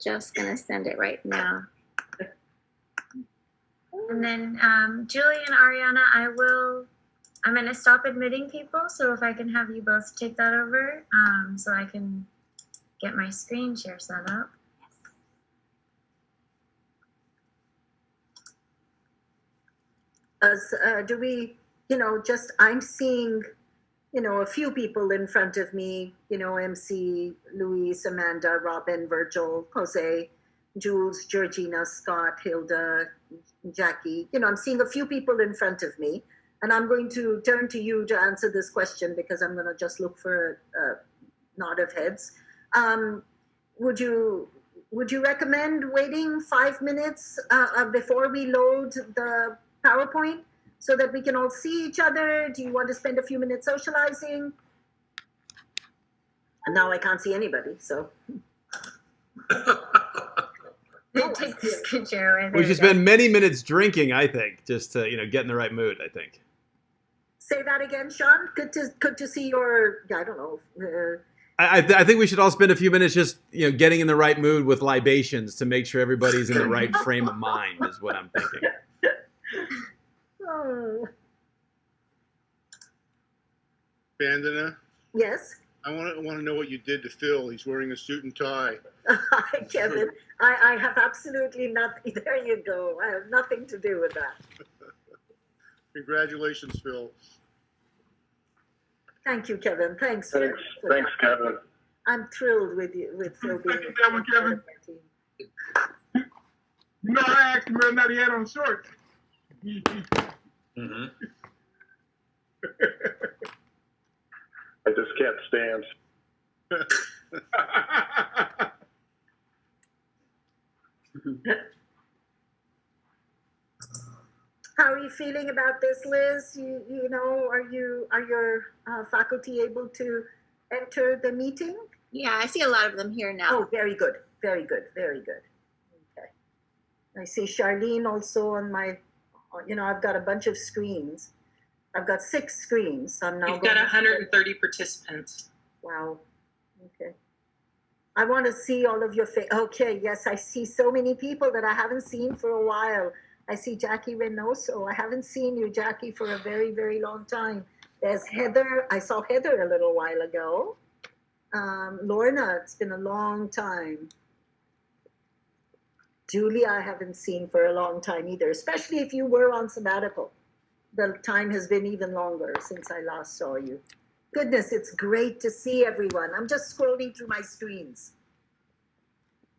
just going to send it right now. And then Julie and Ariana, I'm going to stop admitting people. So if I can have you both take that over so I can get my screen share set up. Do we, I'm seeing, a few people in front of me, MC, Luis, Amanda, Robin, Virgil, Jose, Jules, Georgina, Scott, Hilda, Jackie. I'm seeing a few people in front of me, and I'm going to turn to you to answer this question because I'm going to just look for a nod of heads. Would you recommend waiting 5 minutes before we load the PowerPoint so that we can all see each other? Do you want to spend a few minutes socializing? And now I can't see anybody, so. Take this picture. We should spend many minutes drinking, I think, just to get in the right mood, I think. Say that again, Sean. Good to see your, I don't know. I think we should all spend a few minutes just getting in the right mood with libations to make sure everybody's in the right frame of mind is what I'm thinking. Oh. Bandana? Yes? I want to know what you did to Phil. He's wearing a suit and tie. Hi, Kevin. I have absolutely nothing. There you go. I have nothing to do with that. Congratulations, Phil. Thank you, Kevin. Thanks. Thanks, Kevin. I'm thrilled with you, with Phil being that one, Kevin. I asked him whether or not he had on shorts. Mm-hmm. I just can't stand. How are you feeling about this, Liz? Are your faculty able to enter the meeting? Yeah, I see a lot of them here now. Oh, very good, very good, very good. Okay. I see Charlene also on my, I've got a bunch of screens. I've got 6 screens. So I'm now. You've got 130 participants. Wow. Okay. I want to see all of your face. Okay, yes, I see so many people that I haven't seen for a while. I see Jackie Reynoso. I haven't seen you, Jackie, for a very, very long time. There's Heather. I saw Heather a little while ago. Lorna, it's been a long time. Julie, I haven't seen for a long time either, especially if you were on sabbatical. The time has been even longer since I last saw you. Goodness, it's great to see everyone. I'm just scrolling through my screens.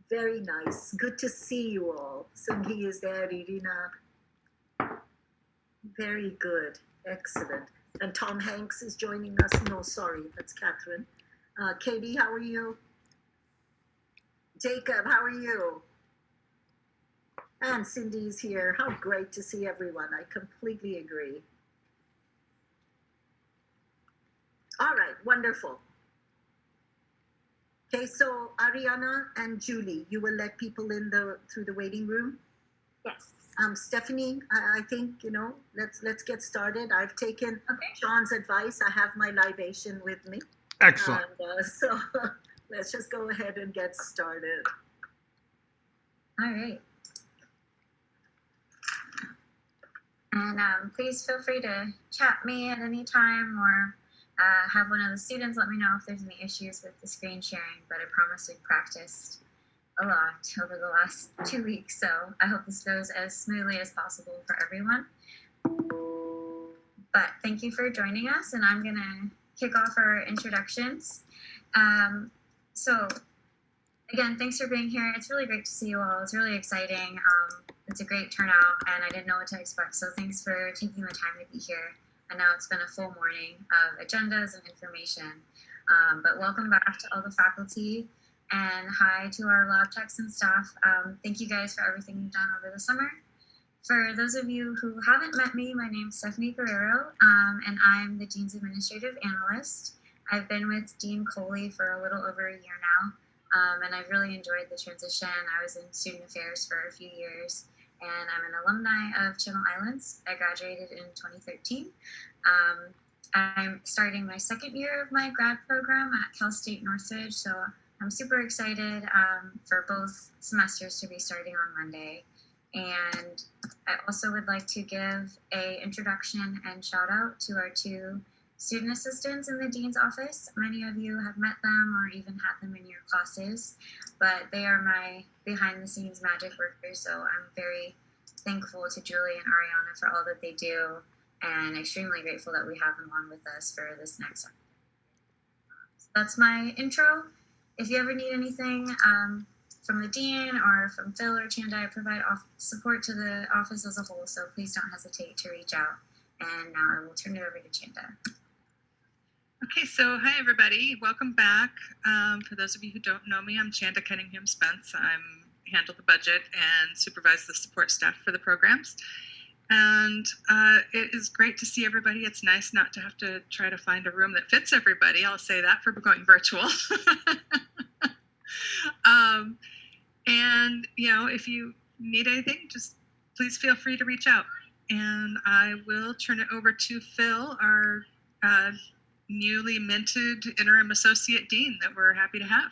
Very nice. Good to see you all. Sunghi is there, Irina. Very good. Excellent. And Tom Hanks is joining us. No, sorry, that's Catherine. Katie, how are you? Jacob, how are you? And Cindy's here. How great to see everyone. I completely agree. All right, wonderful. Okay, so Ariana and Julie, you will let people in through the waiting room? Yes. Stephanie, I think, let's get started. I've taken Sean's advice. I have my libation with me. Excellent. So let's just go ahead and get started. All right. And please feel free to chat me at any time or have one of the students let me know if there's any issues with the screen sharing, but I promise we've practiced a lot over the last 2 weeks, so I hope this goes as smoothly as possible for everyone. But thank you for joining us, and I'm going to kick off our introductions. So again, thanks for being here. It's really great to see you all. It's really exciting. It's a great turnout, and I didn't know what to expect, so thanks for taking the time to be here. I know it's been a full morning of agendas and information, but welcome back to all the faculty, and hi to our lab techs and staff. Thank you guys for everything you've done over the summer. For those of you who haven't met me, my name's Stephanie Guerrero, and I'm the Dean's Administrative Analyst. I've been with Dean Coley for a little over a year now, and I've really enjoyed the transition. I was in student affairs for a few years, and I'm an alumni of Channel Islands. I graduated in 2013. I'm starting my second year of my grad program at Cal State Northridge, so I'm super excited for both semesters to be starting on Monday. And I also would like to give a introduction and shout out to our two student assistants in the dean's office. Many of you have met them or even had them in your classes, but they are my behind the scenes magic workers. So I'm very thankful to Julie and Ariana for all that they do, and extremely grateful that we have them on with us for this next semester. So that's my intro. If you ever need anything from the dean or from Phil or Chanda, I provide support to the office as a whole, so please don't hesitate to reach out. And now I will turn it over to Chanda. Okay, so hi everybody, welcome back. For those of you who don't know me, I'm Chanda Cunningham Spence. I handle the budget and supervise the support staff for the programs. And it is great to see everybody. It's nice not to have to try to find a room that fits everybody. I'll say that for going virtual. And, you know, if you need anything, just please feel free to reach out. And I will turn it over to Phil, our newly minted interim associate dean that we're happy to have.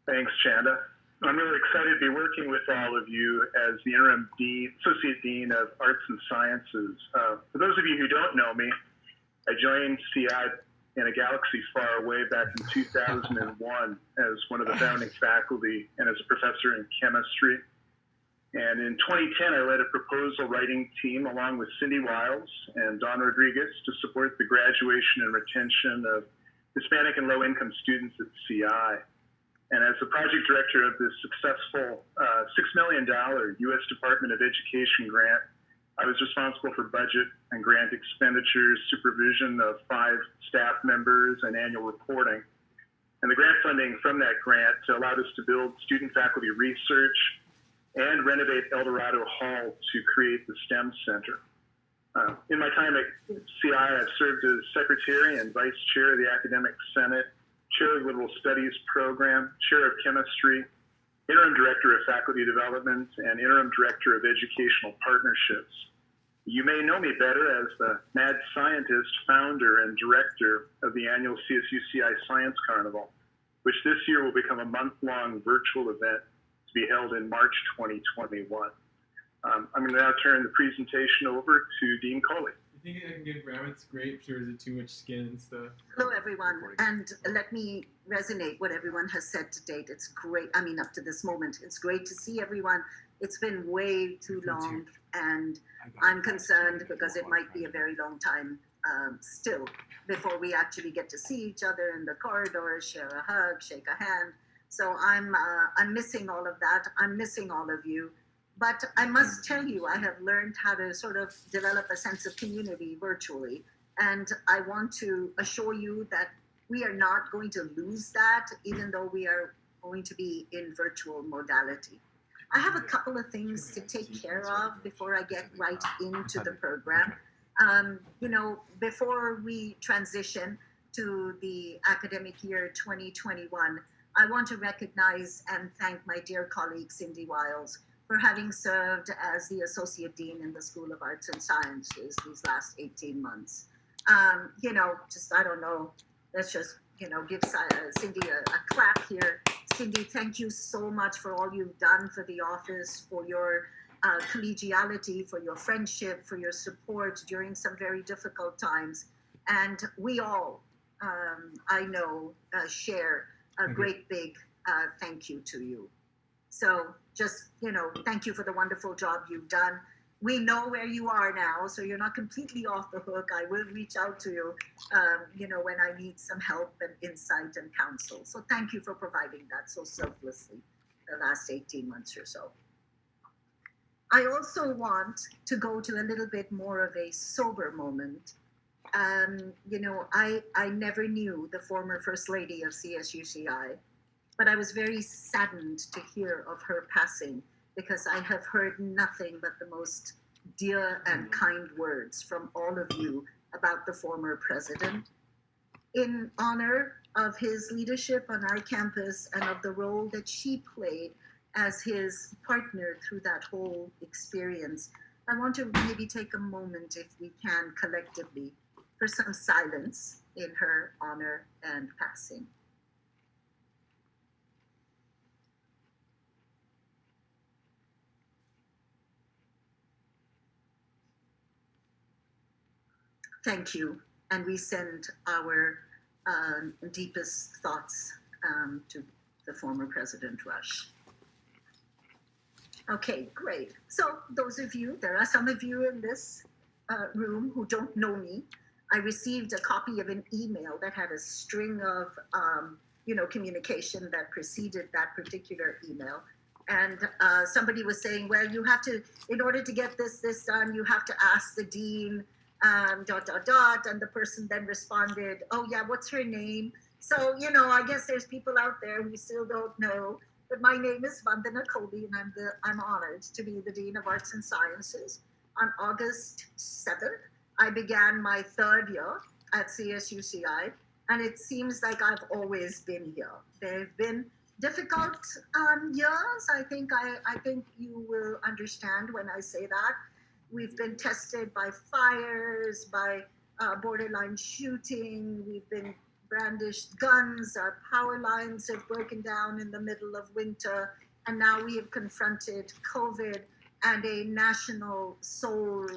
Thanks, Chanda. I'm really excited to be working with all of you as the interim dean, associate dean of arts and sciences. For those of you who don't know me, I joined CI in a galaxy far away back in 2001 as one of the founding faculty and as a professor in chemistry. And in 2010, I led a proposal writing team along with Cindy Wiles and Don Rodriguez to support the graduation and retention of Hispanic and low-income students at CI. And as the project director of this successful $6 million U.S. Department of Education grant, I was responsible for budget and grant expenditures, supervision of 5 staff members, and annual reporting. And the grant funding from that grant allowed us to build student-faculty research and renovate El Dorado Hall to create the STEM Center. In my time at CI, I've served as secretary and vice chair of the Academic Senate, chair of the Liberal Studies program, chair of chemistry, interim director of faculty development, and interim director of educational partnerships. You may know me better as the mad scientist, founder, and director of the annual CSUCI Science Carnival, which this year will become a month-long virtual event to be held in March 2021. I'm going to now turn the presentation over to Dean Coley. You think I can give rabbits grapes, or is it too much skin and stuff? Hello, everyone, and let me resonate what everyone has said to date. It's great. I mean, up to this moment, it's great to see everyone. It's been way too long, and I'm concerned because it might be a very long time still before we actually get to see each other in the corridor, share a hug, shake a hand. So I'm missing all of that. I'm missing all of you. But I must tell you, I have learned how to sort of develop a sense of community virtually. And I want to assure you that we are not going to lose that, even though we are going to be in virtual modality. I have a couple of things to take care of before I get right into the program. You know, before we transition to the academic year 2021, I want to recognize and thank my dear colleague, Cindy Wiles, for having served as the Associate Dean in the School of Arts and Sciences these last 18 months. You know, just, I don't know, let's just, you know, give Cindy a clap here. Cindy, thank you so much for all you've done for the office, for your collegiality, for your friendship, for your support during some very difficult times. And we all, I know, share a great big thank you to you. So just, you know, thank you for the wonderful job you've done. We know where you are now, so you're not completely off the hook. I will reach out to you, you know, when I need some help and insight and counsel. So thank you for providing that so selflessly the last 18 months or so. I also want to go to a little bit more of a sober moment. You know, I never knew the former First Lady of CSUCI, but I was very saddened to hear of her passing because I have heard nothing but the most dear and kind words from all of you about the former president. In honor of his leadership on our campus and of the role that she played as his partner through that whole experience, I want to maybe take a moment, if we can, collectively, for some silence in her honor and passing. thank you, and we send our deepest thoughts to the former President Rush. Okay, great. So those of you, there are some of you in this room who don't know me. I received a copy of an email that had a string of, communication that preceded that particular email. And somebody was saying, well, you have to, in order to get this done, you have to ask the dean, ... And the person then responded, oh yeah, what's her name? So, I guess there's people out there who still don't know. But my name is Vandana Kobi, and I'm honored to be the Dean of Arts and Sciences. On August 7th, I began my third year at CSUCI, and it seems like I've always been here. There have been difficult years. I think you will understand when I say that. We've been tested by fires, by borderline shooting. We've been brandished guns. Our power lines have broken down in the middle of winter. And now we have confronted COVID and a national soul,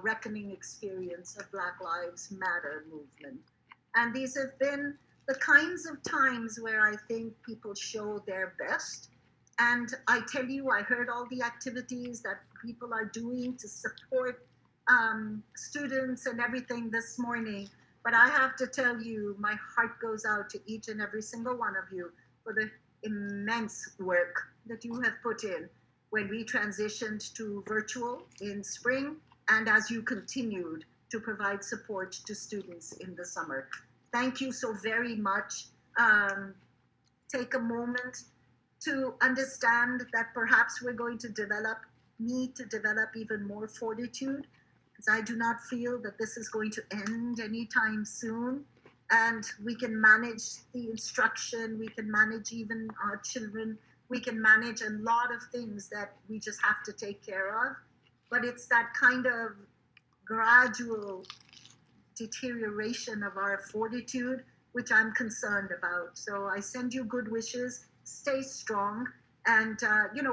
reckoning experience of Black Lives Matter movement. And these have been the kinds of times where I think people show their best. And I tell you, I heard all the activities that people are doing to support students and everything this morning. But I have to tell you, my heart goes out to each and every single one of you for the immense work that you have put in when we transitioned to virtual in spring, and as you continued to provide support to students in the summer. Thank you so very much. Take a moment to understand that perhaps we're going to need to develop even more fortitude, because I do not feel that this is going to end anytime soon. And we can manage the instruction, we can manage even our children, we can manage a lot of things that we just have to take care of. But it's that kind of gradual deterioration of our fortitude which I'm concerned about. So I send you good wishes, stay strong, and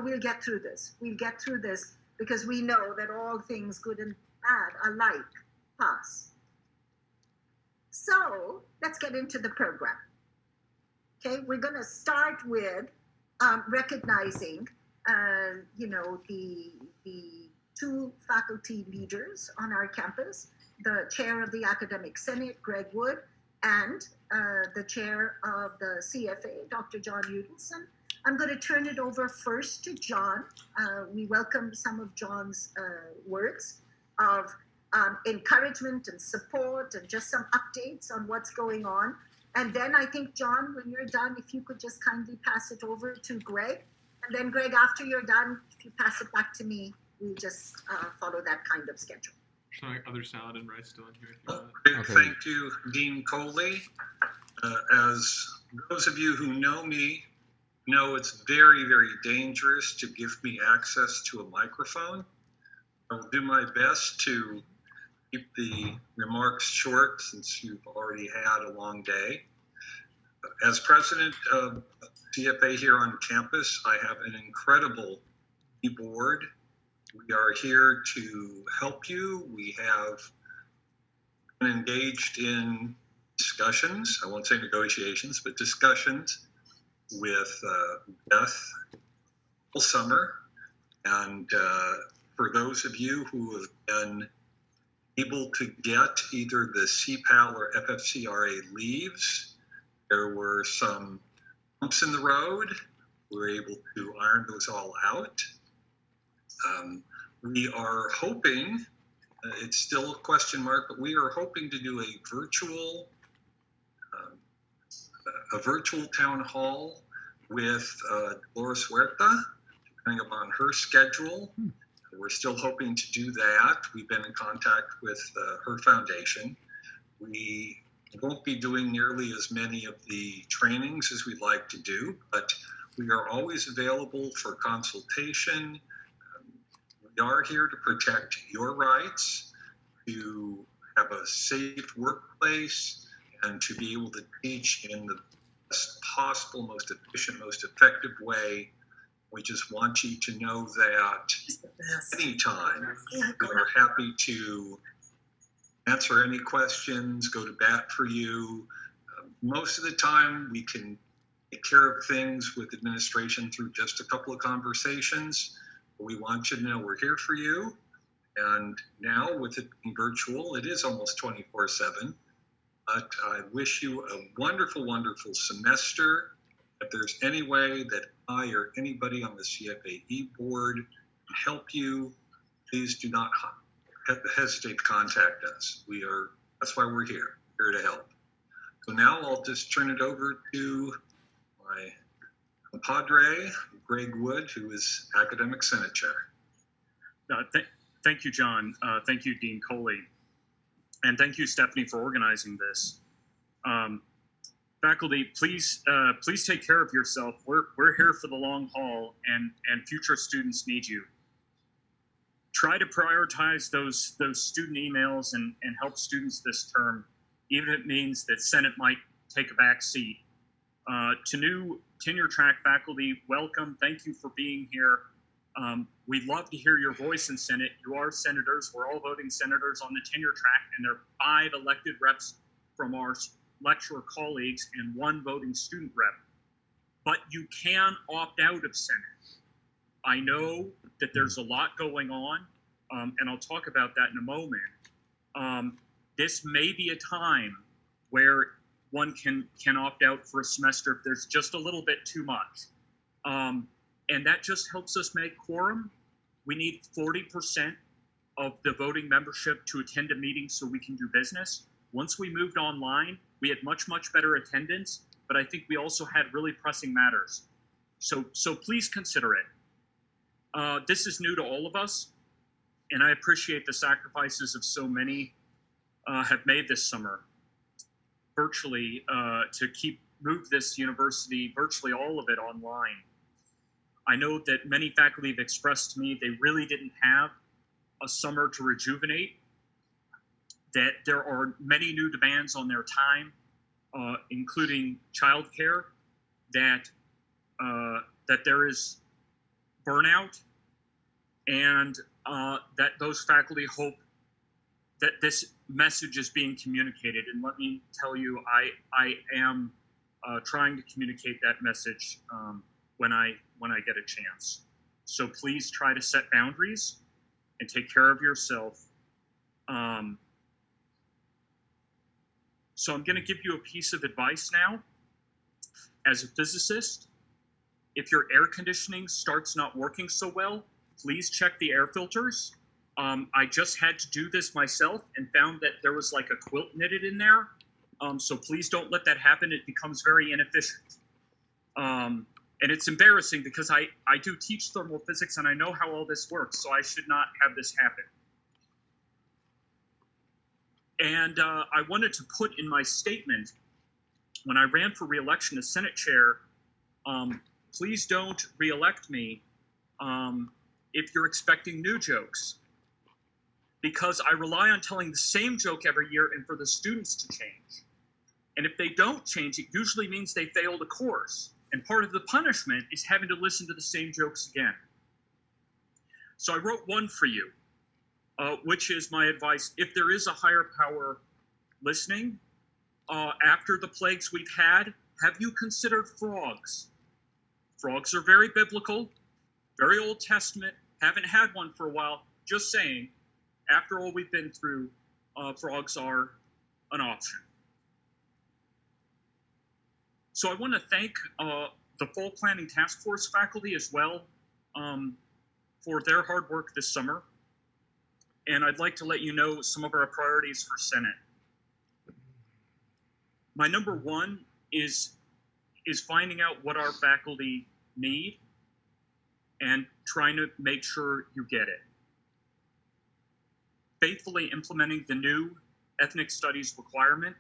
we'll get through this. We'll get through this because we know that all things good and bad alike pass. So let's get into the program. Okay, we're going to start with recognizing, the two faculty leaders on our campus, the chair of the Academic Senate, Greg Wood, and the chair of the CFA, Dr. John Udelson. I'm going to turn it over first to John. We welcome some of John's words of encouragement and support and just some updates on what's going on. And then I think, John, when you're done, if you could just kindly pass it over to Greg. And then, Greg, after you're done, if you pass it back to me, we'll just follow that kind of schedule. Sorry, other salad and rice still in here. If you want. Okay. Thank you, Dean Coley. As those of you who know me know, it's very, very dangerous to give me access to a microphone. I will do my best to keep the remarks short since you've already had a long day. As president of CFA here on campus, I have an incredible board. We are here to help you. We have been engaged in discussions, I won't say negotiations, but discussions with Beth all summer. And for those of you who have been able to get either the CPAL or FFCRA leaves, there were some bumps in the road. We were able to iron those all out. We are hoping, it's still a question mark, but we are hoping to do a virtual town hall with Dolores Huerta, depending upon her schedule. We're still hoping to do that. We've been in contact with her foundation. We won't be doing nearly as many of the trainings as we'd like to do, but we are always available for consultation. We are here to protect your rights, to have a safe workplace, and to be able to teach in the best possible, most efficient, most effective way. We just want you to know that anytime we are happy to answer any questions, go to bat for you. Most of the time, we can take care of things with administration through just a couple of conversations. We want you to know we're here for you. And now, with it being virtual, it is almost 24/7. But I wish you a wonderful, wonderful semester. If there's any way that I or anybody on the CFAE board can help you, please do not hesitate to contact us. That's why we're here to help. So now I'll just turn it over to my compadre, Greg Wood, who is Academic Senate Chair. Thank you, John. Thank you, Dean Coley. And thank you, Stephanie, for organizing this. Faculty, please take care of yourself. We're here for the long haul, and future students need you. Try to prioritize those student emails and help students this term, even if it means that Senate might take a back seat. To new tenure track faculty, welcome. Thank you for being here. We'd love to hear your voice in Senate. You are senators. We're all voting senators on the tenure track, and there are 5 elected reps from our lecturer colleagues and 1 voting student rep. But you can opt out of Senate. I know that there's a lot going on, and I'll talk about that in a moment. This may be a time where one can opt out for a semester if there's just a little bit too much. And that just helps us make quorum. We need 40% of the voting membership to attend a meeting so we can do business. Once we moved online, we had much, much better attendance, but I think we also had really pressing matters. So please consider it. This is new to all of us, and I appreciate the sacrifices of so many have made this summer virtually to move this university, virtually all of it, online. I know that many faculty have expressed to me they really didn't have a summer to rejuvenate, that there are many new demands on their time, including childcare, that there is burnout, and that those faculty hope that this message is being communicated. And let me tell you, I am trying to communicate that message when I get a chance. So please try to set boundaries and take care of yourself. So I'm going to give you a piece of advice now. As a physicist, if your air conditioning starts not working so well, please check the air filters. I just had to do this myself and found that there was like a quilt knitted in there. So please don't let that happen. It becomes very inefficient. And it's embarrassing because I do teach thermal physics and I know how all this works, so I should not have this happen. And I wanted to put in my statement, when I ran for re-election as Senate Chair, please don't re-elect me if you're expecting new jokes, because I rely on telling the same joke every year and for the students to change. And if they don't change, it usually means they failed a course. And part of the punishment is having to listen to the same jokes again. So I wrote one for you, which is my advice. If there is a higher power listening, after the plagues we've had, have you considered frogs? Frogs are very biblical, very Old Testament. Haven't had one for a while. Just saying, after all we've been through, frogs are an option. So I want to thank the Fall Planning Task Force faculty as well for their hard work this summer. And I'd like to let you know some of our priorities for Senate. My number 1 is finding out what our faculty need and trying to make sure you get it. Faithfully implementing the new ethnic studies requirement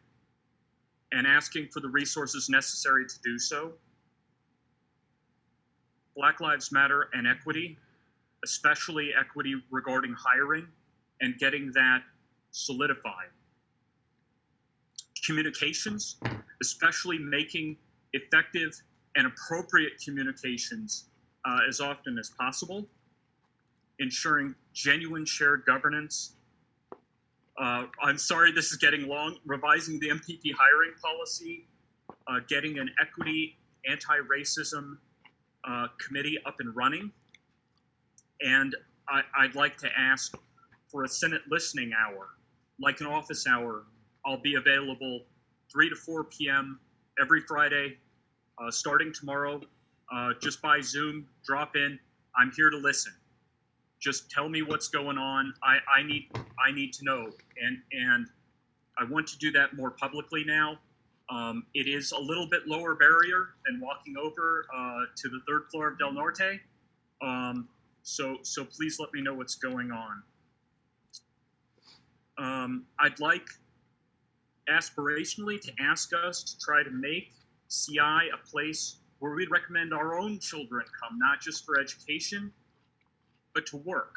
and asking for the resources necessary to do so. Black Lives Matter and equity, especially equity regarding hiring and getting that solidified. Communications, especially making effective and appropriate communications as often as possible. Ensuring genuine shared governance I'm sorry this is getting long. Revising the MPP hiring policy, getting an equity anti-racism committee up and running. And I'd like to ask for a Senate listening hour, like an office hour. I'll be available 3 to 4 p.m. every Friday, starting tomorrow, just by Zoom, drop in. I'm here to listen. Just tell me what's going on. I need to know, and I want to do that more publicly now. It is a little bit lower barrier than walking over to the 3rd floor of Del Norte. So please let me know what's going on. I'd like aspirationally to ask us to try to make CI a place where we'd recommend our own children come, not just for education, but to work.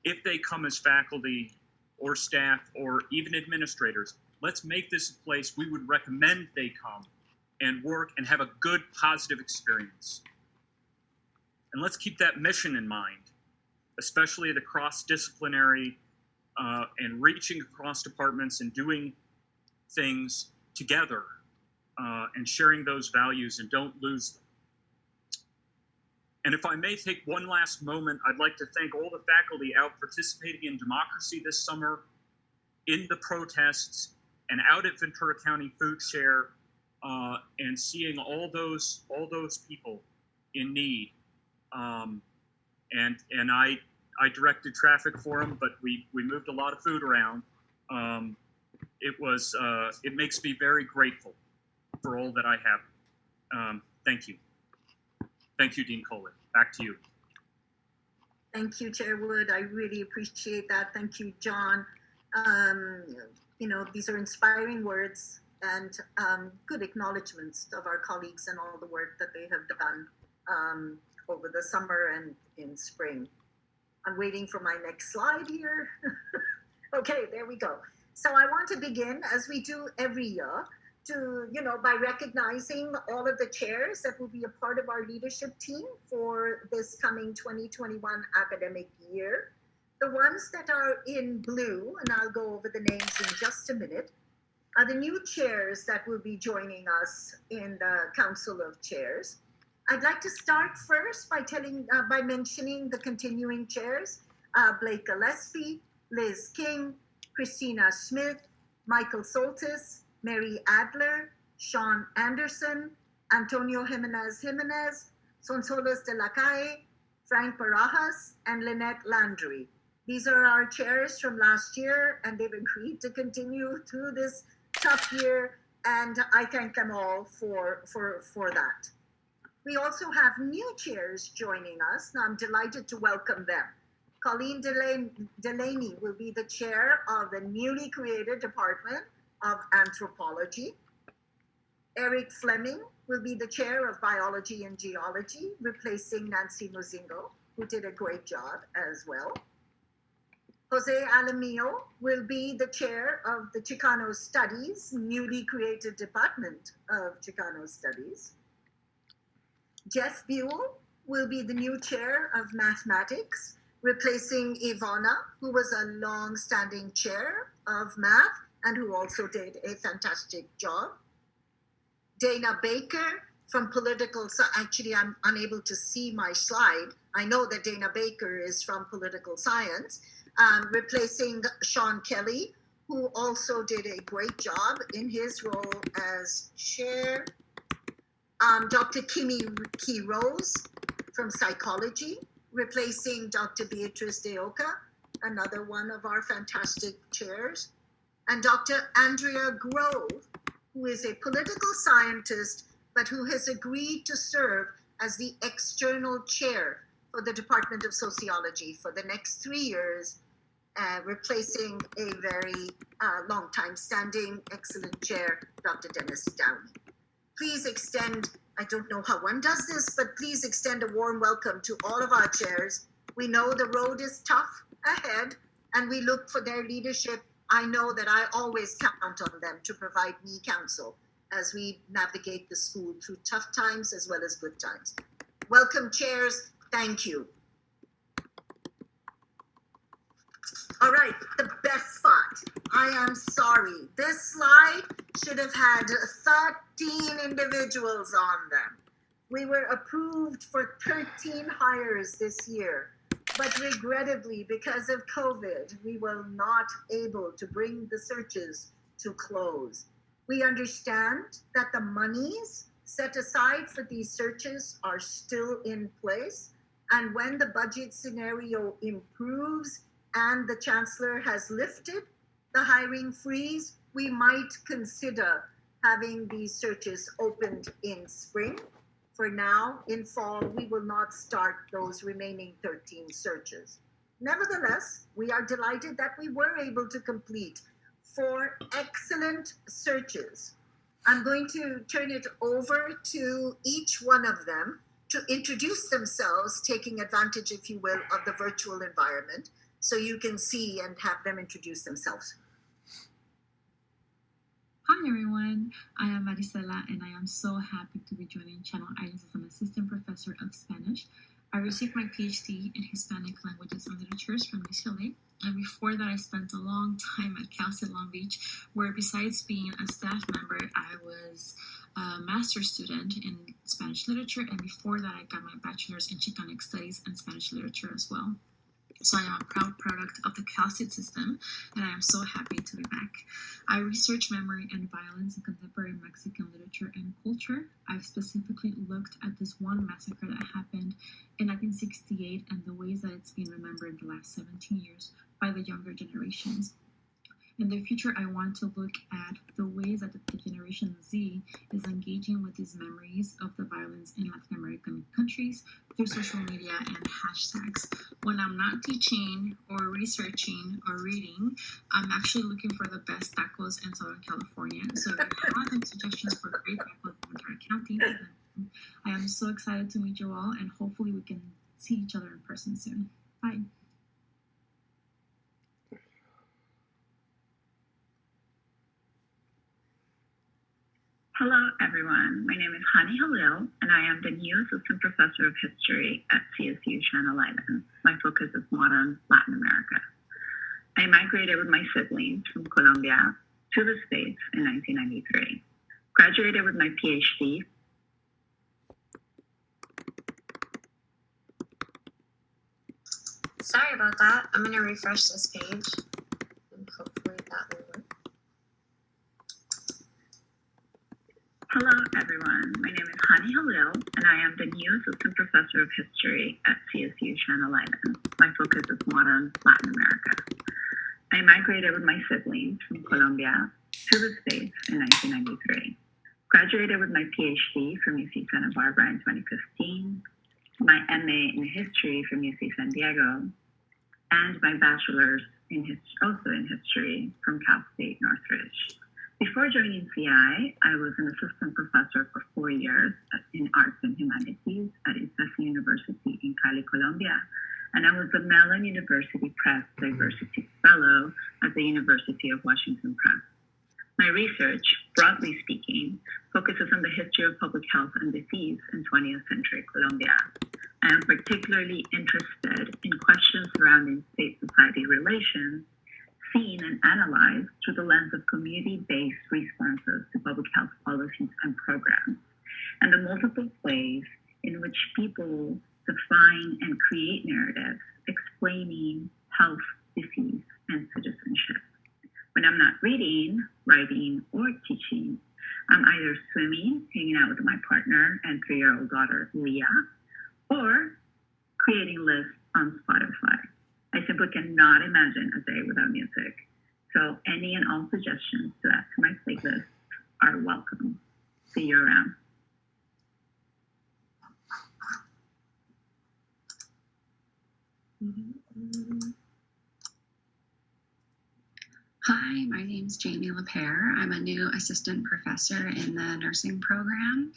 If they come as faculty or staff or even administrators, let's make this a place we would recommend they come and work and have a good, positive experience. And let's keep that mission in mind, especially the cross-disciplinary and reaching across departments and doing things together and sharing those values, and don't lose them. And if I may take one last moment, I'd like to thank all the faculty out participating in democracy this summer, in the protests, and out at Ventura County Food Share, and seeing all those people in need. And I directed traffic for them, but we moved a lot of food around. It makes me very grateful for all that I have. Thank you. Thank you, Dean Coley. Back to you. Thank you, Chair Wood. I really appreciate that. Thank you, John. These are inspiring words and good acknowledgements of our colleagues and all the work that they have done over the summer and in spring. I'm waiting for my next slide here. Okay, there we go. So I want to begin, as we do every year, by recognizing all of the chairs that will be a part of our leadership team for this coming 2021 academic year. The ones that are in blue, and I'll go over the names in just a minute, are the new chairs that will be joining us in the Council of Chairs. I'd like to start first by mentioning the continuing chairs, Blake Gillespie, Liz King, Christina Smith, Michael Soltis, Mary Adler, Sean Anderson, Antonio Jimenez, Sonsoles de la Calle, Frank Barajas, and Lynette Landry. These are our chairs from last year, and they've agreed to continue through this tough year, and I thank them all for that. We also have new chairs joining us, and I'm delighted to welcome them. Colleen Delaney will be the chair of the newly created Department of Anthropology. Eric Fleming will be the chair of Biology and Geology, replacing Nancy Mozingo, who did a great job as well. Jose Alamillo will be the chair of the Chicano Studies, newly created Department of Chicano Studies. Jeff Buell will be the new chair of Mathematics, replacing Ivana, who was a long-standing chair of math and who also did a fantastic job. Dana Baker from Political Science. Actually, I'm unable to see my slide. I know that Dana Baker is from Political Science, replacing Sean Kelly, who also did a great job in his role as chair. Dr. Kimi Rose from Psychology, replacing Dr. Beatrice Deoka, another one of our fantastic chairs. And Dr. Andrea Grove, who is a political scientist, but who has agreed to serve as the external chair for the Department of Sociology for the next 3 years, replacing a very long time standing, excellent chair, Dr. Dennis Downey. Please extend, I don't know how one does this, but please extend a warm welcome to all of our chairs. We know the road is tough ahead, and we look for their leadership. I know that I always count on them to provide me counsel as we navigate the school through tough times as well as good times. Welcome, chairs. Thank you. All right, the best spot. I am sorry. This slide should have had 13 individuals on them. We were approved for 13 hires this year, but regrettably, because of COVID, we were not able to bring the searches to close. We understand that the monies set aside for these searches are still in place, and when the budget scenario improves and the chancellor has lifted the hiring freeze, we might consider having these searches opened in spring. For now, in fall, we will not start those remaining 13 searches. Nevertheless, we are delighted that we were able to complete 4 excellent searches. I'm going to turn it over to each one of them to introduce themselves, taking advantage, if you will, of the virtual environment, so you can see and have them introduce themselves. Hi everyone, I am Marisela and I am so happy to be joining Channel Islands as an assistant professor of Spanish. I received my PhD in Hispanic languages and literatures from UCLA, and before that I spent a long time at Cal State Long Beach, where besides being a staff member, I was a master's student in Spanish literature, and before that I got my bachelor's in Chicanic studies and Spanish literature as well. So I am a proud product of the Cal State system, and I am so happy to be back. I research memory and violence in contemporary Mexican literature and culture. I've specifically looked at this one massacre that happened in 1968 and the ways that it's been remembered in the last 17 years by the younger generations. In the future, I want to look at the ways that the Generation Z is engaging with these memories of the violence in Latin American countries through social media and hashtags. When I'm not teaching or researching or reading, I'm actually looking for the best tacos in Southern California. So if you have any suggestions for great tacos in Ventura County, I am so excited to meet you all, and hopefully we can see each other in person soon. Bye. Hello, everyone. My name is Hani Halil, and I am the new assistant professor of history at CSU Channel Islands. My focus is modern Latin America. I migrated with my siblings from Colombia to the States in 1993. Graduated with my PhD. Sorry about that. I'm going to refresh this page, and hopefully that will work. Hello, everyone. My name is Hani Halil, and I am the new assistant professor of history at CSU Channel Islands. My focus is modern Latin America. I migrated with my siblings from Colombia to the States in 1993. Graduated with my PhD from UC Santa Barbara in 2015, my MA in history from UC San Diego, and my bachelor's also in history from Cal State Northridge. Before joining CI, I was an assistant professor for 4 years in arts and humanities at ISASI University in Cali, Colombia, and I was a Mellon University Press Diversity Fellow at the University of Washington Press. My research, broadly speaking, focuses on the history of public health and disease in 20th century Colombia. I am particularly interested in questions surrounding state-society relations seen and analyzed through the lens of community-based responses to public health policies and programs, and the multiple ways in which people define and create narratives explaining health, disease, and citizenship. When I'm not reading, writing, or teaching, I'm either swimming, hanging out with my partner and 3-year-old daughter, Leah, or creating lists on Spotify. I simply cannot imagine a day without music. So any and all suggestions to add to my playlist are welcome. See you around. Hi, my name is Jamie LaPere. I'm a new assistant professor in the nursing program.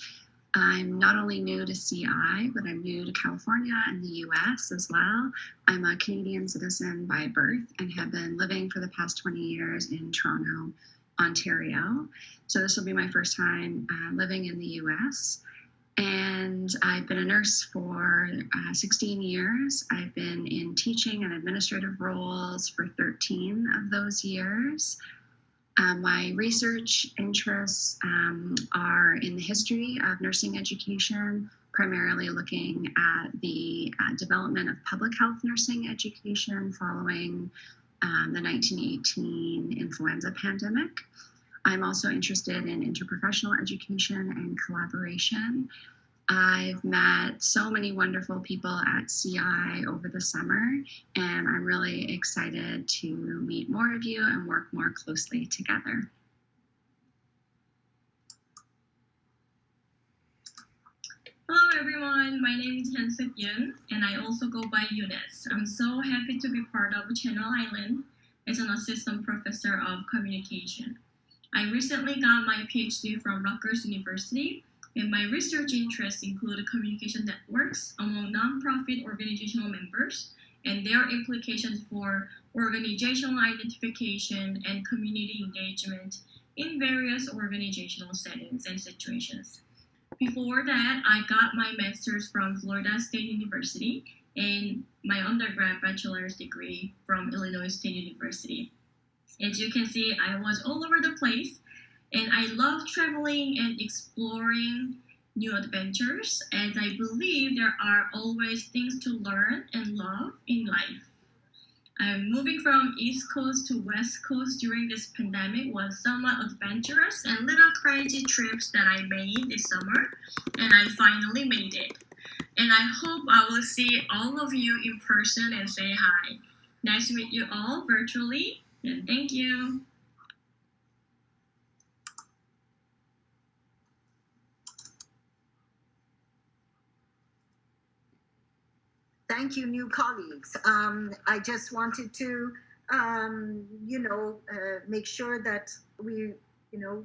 I'm not only new to CI, but I'm new to California and the US as well. I'm a Canadian citizen by birth and have been living for the past 20 years in Toronto, Ontario. So this will be my first time living in the US. And I've been a nurse for 16 years. I've been in teaching and administrative roles for 13 of those years. My research interests are in the history of nursing education, primarily looking at the development of public health nursing education following the 1918 influenza pandemic. I'm also interested in interprofessional education and collaboration. I've met so many wonderful people at CI over the summer, and I'm really excited to meet more of you and work more closely together. Hello everyone, my name is Hyun-Suk Yoon, and I also go by Eunice. I'm so happy to be part of Channel Island as an assistant professor of communication. I recently got my PhD from Rutgers University, and my research interests include communication networks among nonprofit organizational members and their implications for organizational identification and community engagement in various organizational settings and situations. Before that, I got my master's from Florida State University and my undergrad bachelor's degree from Illinois State University. As you can see, I was all over the place, and I love traveling and exploring new adventures, as I believe there are always things to learn and love in life. Moving from East Coast to West Coast during this pandemic was somewhat adventurous and little crazy trips that I made this summer, and I finally made it. And I hope I will see all of you in person and say hi. Nice to meet you all virtually, and thank you. Thank you, new colleagues. I just wanted to, make sure that we,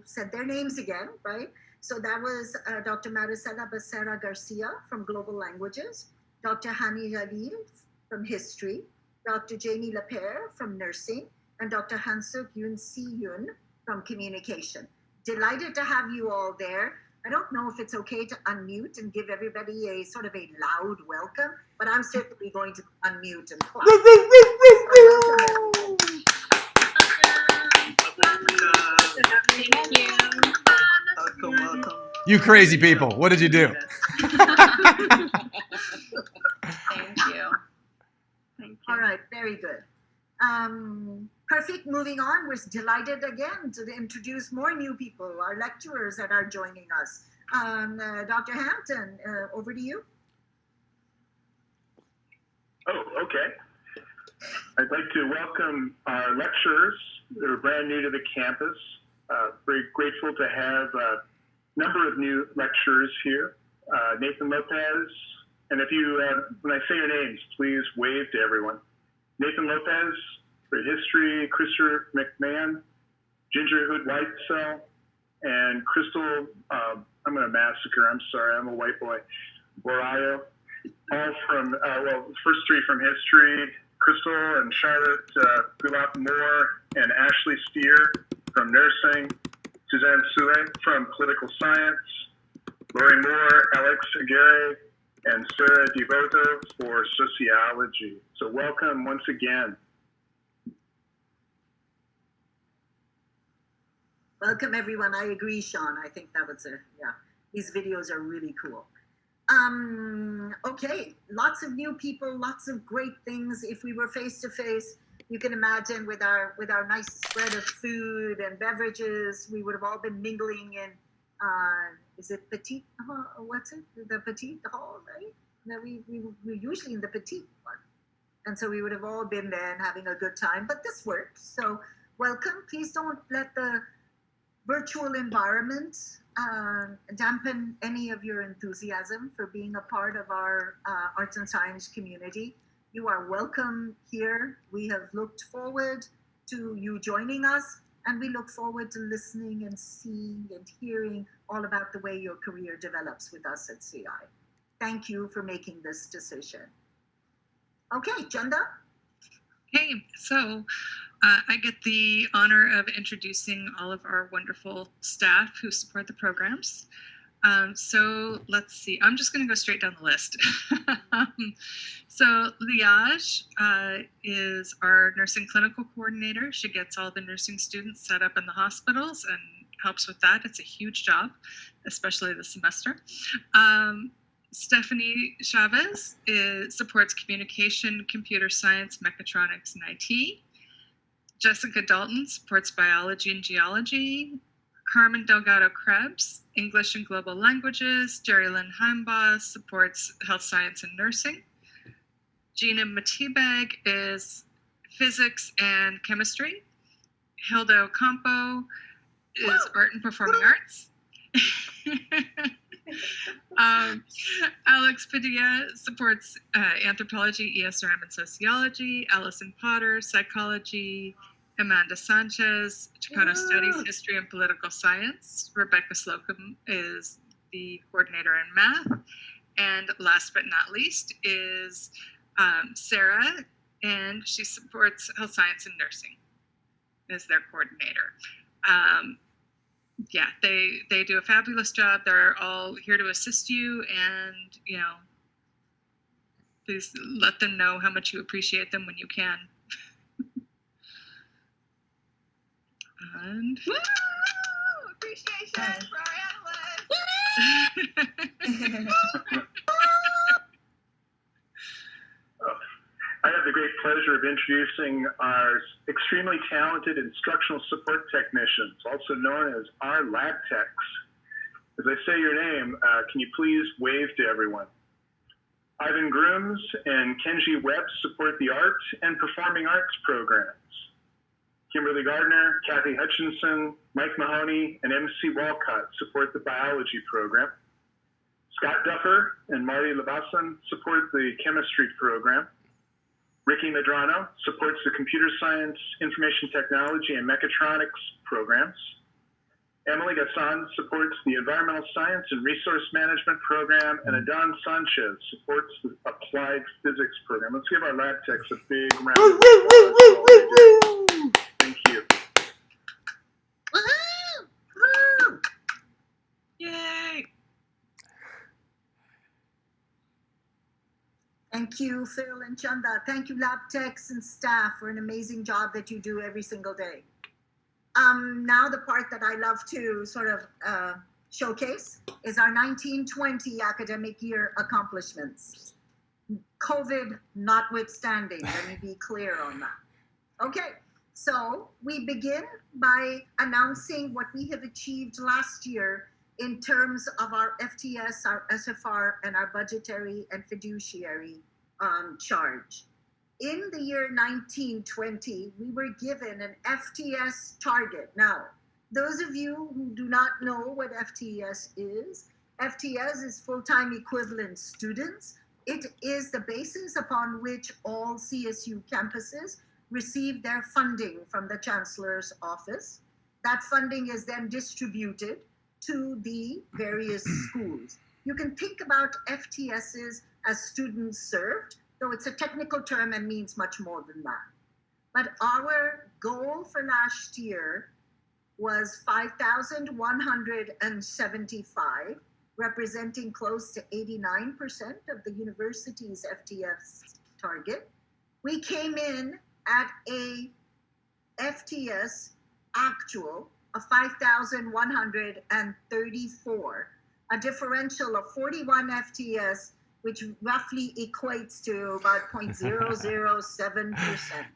said their names again, right? So that was Dr. Maricela Becerra Garcia from Global Languages, Dr. Hani Jalil from History, Dr. Jamie Lapere from Nursing, and Dr. Hyun-Suk Yoon from Communication. Delighted to have you all there. I don't know if it's okay to unmute and give everybody a sort of a loud welcome, but I'm certainly going to unmute and clap. Thank you. Welcome. You crazy people, what did you do? Thank you. All right, very good. Perfect, moving on. We're delighted again to introduce more new people, our lecturers that are joining us. Dr. Hampton, over to you. Oh, okay. I'd like to welcome our lecturers that are brand new to the campus. Very grateful to have a number of new lecturers here. Nathan Lopez, and if you, when I say your names, please wave to everyone. Nathan Lopez for history, Christopher McMahon, Ginger Hood Whitesell, and Crystal, I'm going to massacre, I'm sorry, I'm a white boy, Borayo, all from, first three from history, Crystal and Charlotte Gulap Moore and Ashley Steer from nursing, Suzanne Sule from political science, Lori Moore, Alex Aguirre, and Sarah Devoto for sociology. So welcome once again. Welcome everyone. I agree, Sean. I think that was these videos are really cool. Okay, lots of new people, lots of great things. If we were face to face, you can imagine with our nice spread of food and beverages, we would have all been mingling in is it Petite? What's it? The Petite Hall, right? No, we're usually in the Petite one. And so we would have all been there and having a good time, but this worked. So welcome. Please don't let the virtual environment dampen any of your enthusiasm for being a part of our arts and science community. You are welcome here. We have looked forward to you joining us, and we look forward to listening and seeing and hearing all about the way your career develops with us at CI. Thank you for making this decision. Okay, Chanda? Okay, so I get the honor of introducing all of our wonderful staff who support the programs. So let's see. I'm just going to go straight down the list. So Liage is our nursing clinical coordinator. She gets all the nursing students set up in the hospitals and helps with that. It's a huge job, especially this semester. Stephanie Chavez supports communication, computer science, mechatronics, and IT. Jessica Dalton supports biology and geology. Carmen Delgado Krebs, English and Global Languages. Jerry Lynn Heimbaugh supports health science and nursing. Gina Matibag is physics and chemistry. Hilda Ocampo is art and performing arts. Alex Padilla supports anthropology, ESRM, and sociology. Allison Potter, psychology. Amanda Sanchez, Chicano Studies, History and Political Science. Rebecca Slocum is the coordinator in math. And last but not least is Sarah, and she supports health science and nursing as their coordinator. Yeah, they do a fabulous job. They're all here to assist you, and please let them know how much you appreciate them when you can. And Woo! Appreciation for our analysts. I have the great pleasure of introducing our extremely talented instructional support technicians, also known as our lab techs. As I say your name, can you please wave to everyone? Ivan Grooms and Kenji Webb support the art and performing arts programs. Kimberly Gardner, Kathy Hutchinson, Mike Mahoney, and MC Walcott support the biology program. Scott Duffer and Marty Levasan support the chemistry program. Ricky Medrano supports the computer science, information technology, and mechatronics programs. Emily Gassan supports the environmental science and resource management program, and Adan Sanchez supports the applied physics program. Let's give our lab techs a big round of applause. Thank you. Woohoo! Woo! Yay! Thank you, Phil and Chanda. Thank you, lab techs and staff, for an amazing job that you do every single day. Now the part that I love to sort of showcase is our 1920 academic year accomplishments. COVID notwithstanding, let me be clear on that. Okay, so we begin by announcing what we have achieved last year in terms of our FTS, our SFR, and our budgetary and fiduciary charge. In the year 1920, we were given an FTS target. Now, those of you who do not know what FTS is full-time equivalent students. It is the basis upon which all CSU campuses receive their funding from the Chancellor's office. That funding is then distributed to the various schools. You can think about FTSs as students served, though it's a technical term and means much more than that. But our goal for last year was 5,175, representing close to 89% of the university's FTS target. We came in at a FTS actual of 5,134, a differential of 41 FTS, which roughly equates to about 0.007%.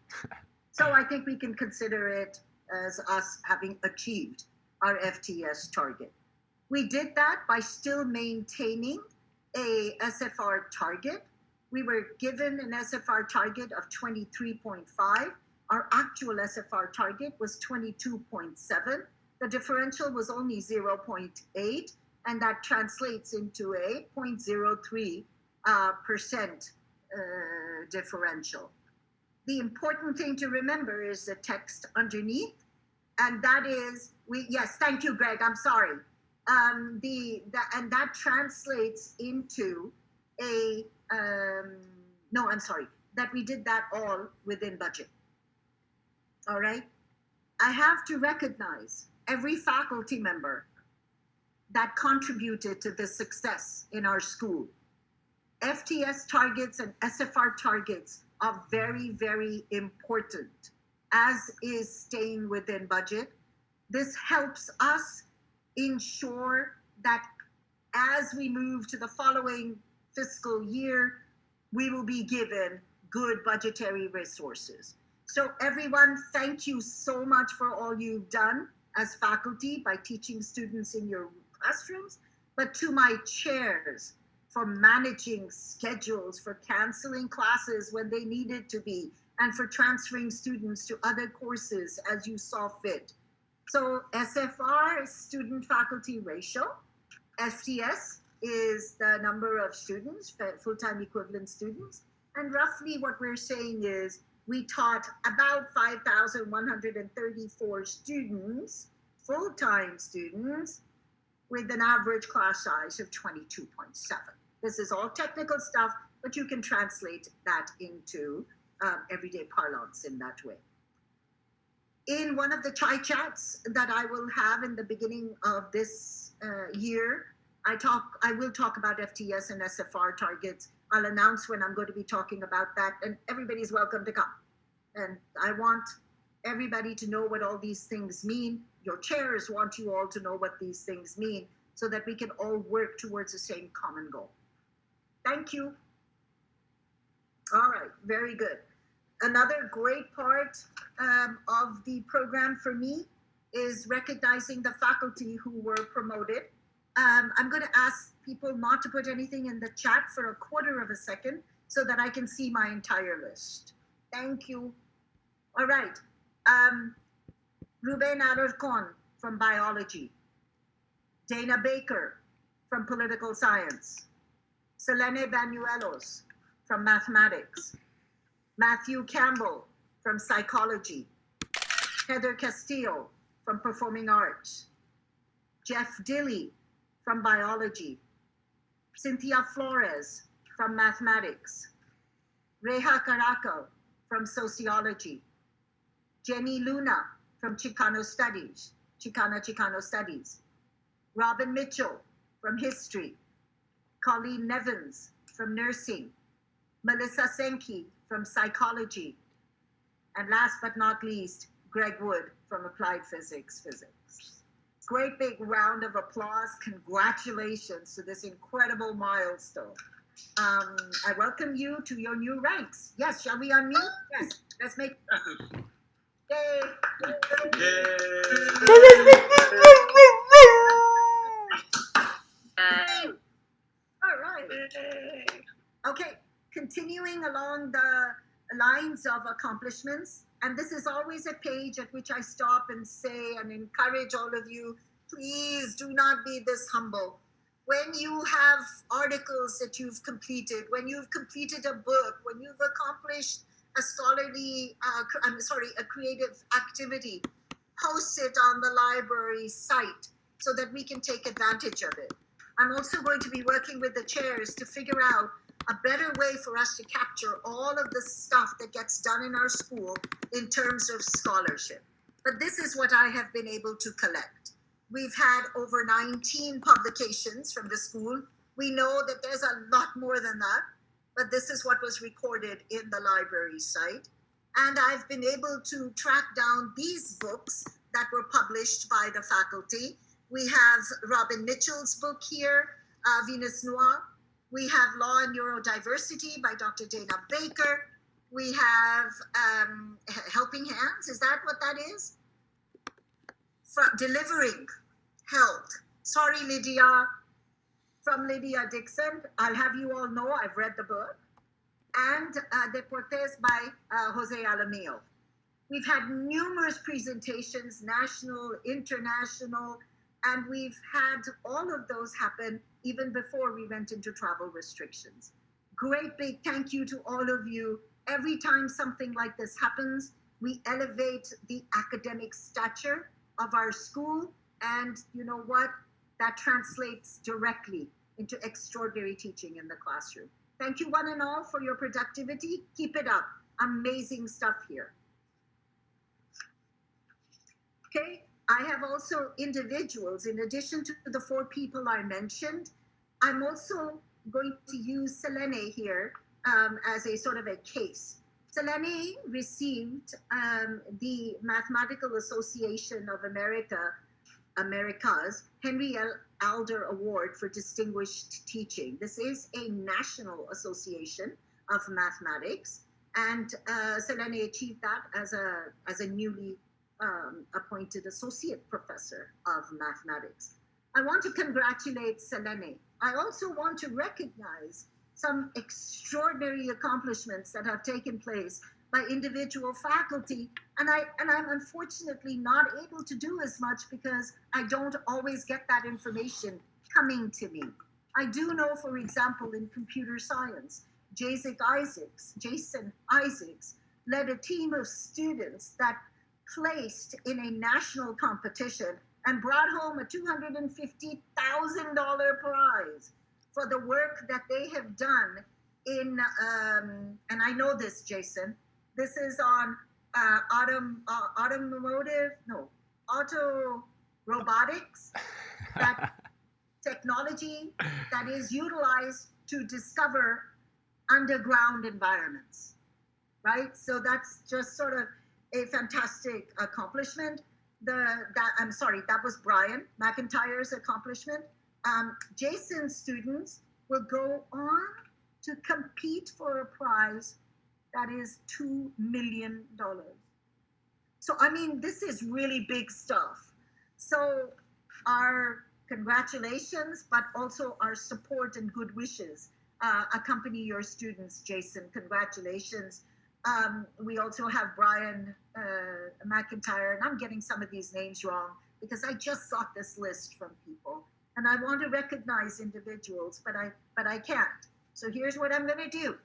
So I think we can consider it as us having achieved our FTS target. We did that by still maintaining a SFR target. We were given an SFR target of 23.5. Our actual SFR target was 22.7. The differential was only 0.8, and that translates into a 0.03% differential. The important thing to remember is the text underneath, and that is, yes, thank you, Greg, I'm sorry. And that translates into a, no, I'm sorry, that we did that all within budget. All right? I have to recognize every faculty member that contributed to the success in our school. FTS targets and SFR targets are very, very important, as is staying within budget. This helps us ensure that as we move to the following fiscal year, we will be given good budgetary resources. So everyone, thank you so much for all you've done as faculty by teaching students in your classrooms, but to my chairs for managing schedules, for canceling classes when they needed to be, and for transferring students to other courses as you saw fit. So SFR is student faculty ratio. FTS is the number of students, full-time equivalent students. And roughly what we're saying is we taught about 5,134 students, full-time students, with an average class size of 22.7. This is all technical stuff, but you can translate that into everyday parlance in that way. In one of the chai chats that I will have in the beginning of this year, I will talk about FTS and SFR targets. I'll announce when I'm going to be talking about that, and everybody's welcome to come. And I want everybody to know what all these things mean. Your chairs want you all to know what these things mean so that we can all work towards the same common goal. Thank you. All right, very good. Another great part of the program for me is recognizing the faculty who were promoted. I'm going to ask people not to put anything in the chat for a quarter of a second so that I can see my entire list. Thank you. All right. Ruben Alarcon from biology. Dana Baker from political science. Selene Banuelos from mathematics. Matthew Campbell from psychology. Heather Castillo from performing arts. Jeff Dilley from biology. Cynthia Flores from mathematics. Reha Caraco from sociology. Jenny Luna from Chicano Studies. Robin Mitchell from history. Colleen Nevins from nursing. Melissa Senki from psychology. And last but not least, Greg Wood from applied physics. Great big round of applause. Congratulations to this incredible milestone. I welcome you to your new ranks. Yes, shall we unmute? Yes, let's make. Yay! All right. Okay, continuing along the lines of accomplishments, and this is always a page at which I stop and say and encourage all of you, please do not be this humble. When you have articles that you've completed, when you've completed a book, when you've accomplished a scholarly, a creative activity, post it on the library site so that we can take advantage of it. I'm also going to be working with the chairs to figure out a better way for us to capture all of the stuff that gets done in our school in terms of scholarship. But this is what I have been able to collect. We've had over 19 publications from the school. We know that there's a lot more than that, but this is what was recorded in the library site. And I've been able to track down these books that were published by the faculty. We have Robin Mitchell's book here, Venus Noir. We have Law and Neurodiversity by Dr. Dana Baker. We have Helping Hands, is that what that is? Delivering Health. Sorry, Lydia. From Lydia Dixon. I'll have you all know I've read the book. And Deportes by Jose Alamillo. We've had numerous presentations, national, international, and we've had all of those happen even before we went into travel restrictions. Great big thank you to all of you. Every time something like this happens, we elevate the academic stature of our school, and you know what? That translates directly into extraordinary teaching in the classroom. Thank you one and all for your productivity. Keep it up. Amazing stuff here. Okay, I have also individuals, in addition to the 4 people I mentioned. I'm also going to use Selene here as a sort of a case. Selene received the Mathematical Association of America's Henry L. Alder Award for Distinguished Teaching. This is a national association of mathematics, and Selene achieved that as a newly appointed associate professor of mathematics. I want to congratulate Selene. I also want to recognize some extraordinary accomplishments that have taken place by individual faculty, and I'm unfortunately not able to do as much because I don't always get that information coming to me. I do know, for example, in computer science, Jason Isaacs led a team of students that placed in a national competition and brought home a $250,000 prize for the work that they have done in, and I know this, Jason, this is on auto robotics, that technology that is utilized to discover underground environments, right? So that's just sort of a fantastic accomplishment. That was Brian McIntyre's accomplishment. Jason's students will go on to compete for a prize that is $2 million. So, I mean, this is really big stuff. So our congratulations, but also our support and good wishes accompany your students, Jason. Congratulations. We also have Brian McIntyre, and I'm getting some of these names wrong because I just got this list from people, and I want to recognize individuals, but I can't. So here's what I'm going to do.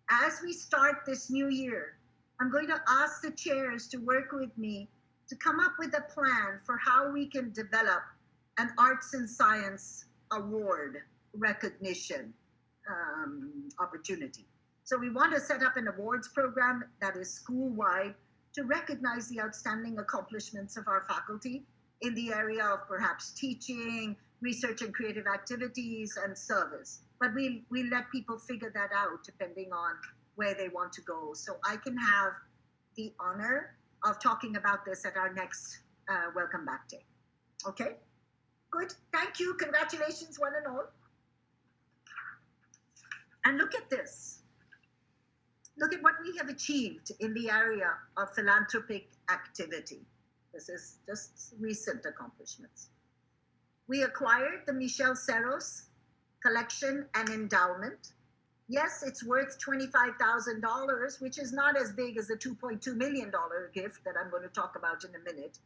As we start this new year, I'm going to ask the chairs to work with me to come up with a plan for how we can develop an Arts and Science Award recognition opportunity. So we want to set up an awards program that is school-wide to recognize the outstanding accomplishments of our faculty in the area of perhaps teaching, research and creative activities, and service. But we let people figure that out depending on where they want to go. So I can have the honor of talking about this at our next Welcome Back Day. Okay? Good. Thank you. Congratulations, one and all. And look at this. Look at what we have achieved in the area of philanthropic activity. This is just recent accomplishments. We acquired the Michel Serros collection and endowment. Yes, it's worth $25,000, which is not as big as the $2.2 million gift that I'm going to talk about in a minute,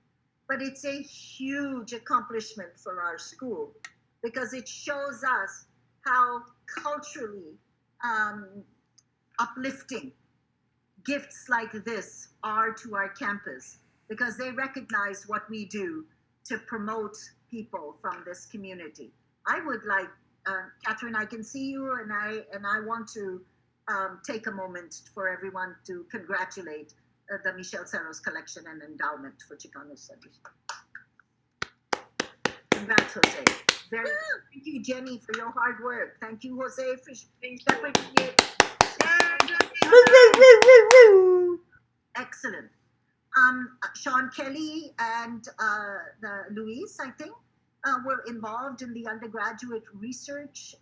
but it's a huge accomplishment for our school because it shows us how culturally uplifting gifts like this are to our campus, because they recognize what we do to promote people from this community. I would like, Catherine, I can see you, and I want to take a moment for everyone to congratulate the Michel Serros Collection and Endowment for Chicano Studies. Congrats, Jose. Thank you, Jenny, for your hard work. Thank you, Jose, for shepherding it. Excellent. Sean Kelly and the Luis, I think, were involved in the undergraduate research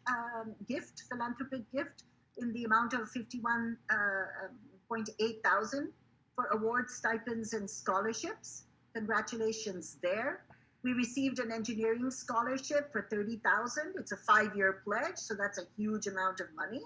philanthropic gift in the amount of 51.8 thousand for awards, stipends, and scholarships. Congratulations there. We received an engineering scholarship for 30,000. It's a 5-year pledge, so that's a huge amount of money.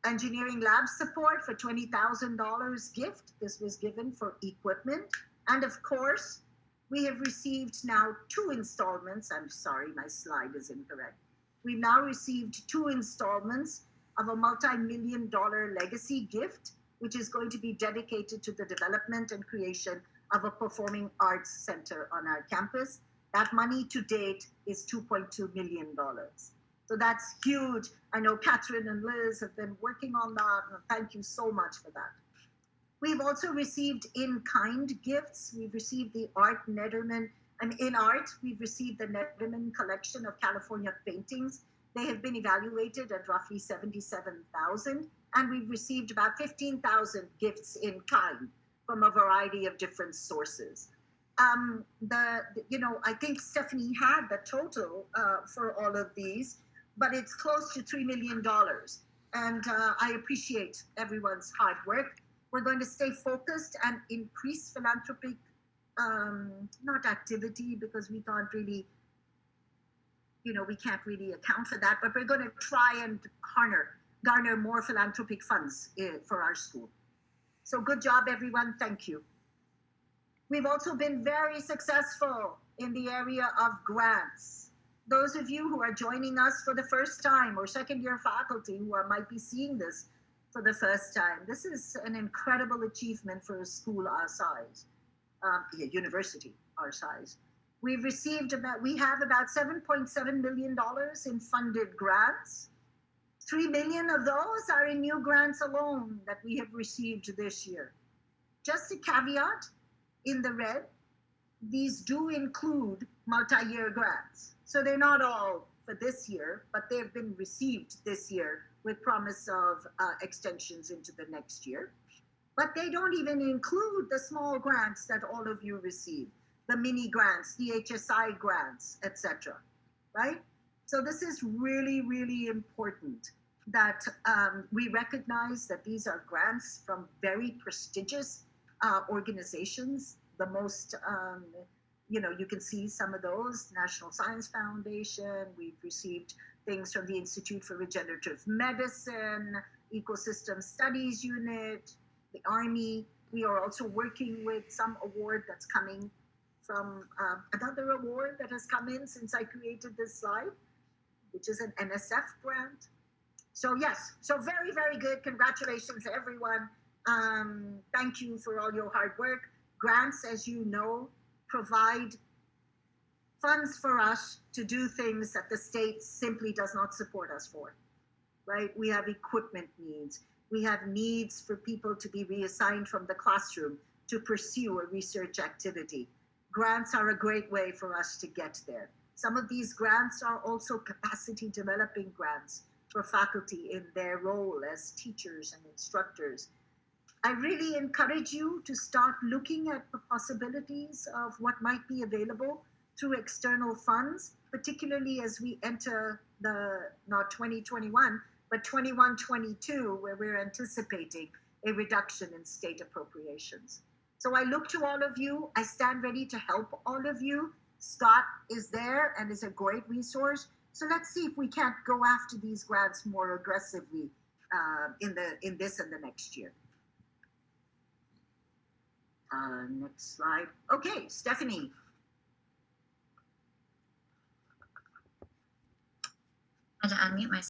Engineering lab support for $20,000 gift. This was given for equipment. And of course, we have received now 2 installments. I'm sorry, my slide is incorrect. We've now received 2 installments of a multi-million-dollar legacy gift, which is going to be dedicated to the development and creation of a performing arts center on our campus. That money to date is $2.2 million. So that's huge. I know Catherine and Liz have been working on that, and thank you so much for that. We've also received in-kind gifts. We've received the Art Nederman, and in art, we've received the Nederman collection of California paintings. They have been evaluated at roughly 77,000, and we've received about 15,000 gifts in kind from a variety of different sources. I think Stephanie had the total for all of these, but it's close to $3 million. And I appreciate everyone's hard work. We're going to stay focused and increase philanthropic, not activity, because we can't really, we can't really account for that, but we're going to try and garner more philanthropic funds for our school. So good job, everyone. Thank you. We've also been very successful in the area of grants. Those of you who are joining us for the first time, or second-year faculty who might be seeing this for the first time, this is an incredible achievement for a school our size, a university our size. We have about $7.7 million in funded grants. 3 million of those are in new grants alone that we have received this year. Just a caveat, in the red, these do include multi-year grants. So they're not all for this year, but they've been received this year with promise of extensions into the next year. But they don't even include the small grants that all of you receive, the mini grants, the HSI grants, etc. Right? So this is really, really important that we recognize that these are grants from very prestigious organizations. The most, you can see some of those, National Science Foundation. We've received things from the Institute for Regenerative Medicine, Ecosystem Studies Unit, the Army. We are also working with some award that's coming from another award that has come in since I created this slide, which is an NSF grant. So yes, so very, very good. Congratulations, everyone. Thank you for all your hard work. Grants, as you know, provide funds for us to do things that the state simply does not support us for, right? We have equipment needs. We have needs for people to be reassigned from the classroom to pursue a research activity. Grants are a great way for us to get there. Some of these grants are also capacity developing grants for faculty in their role as teachers and instructors. I really encourage you to start looking at the possibilities of what might be available through external funds, particularly as we enter not 2021, but 21-22, where we're anticipating a reduction in state appropriations. So I look to all of you. I stand ready to help all of you. Scott is there and is a great resource. So let's see if we can't go after these grants more aggressively in this and the next year. Next slide. Okay, Stephanie. I had to unmute myself.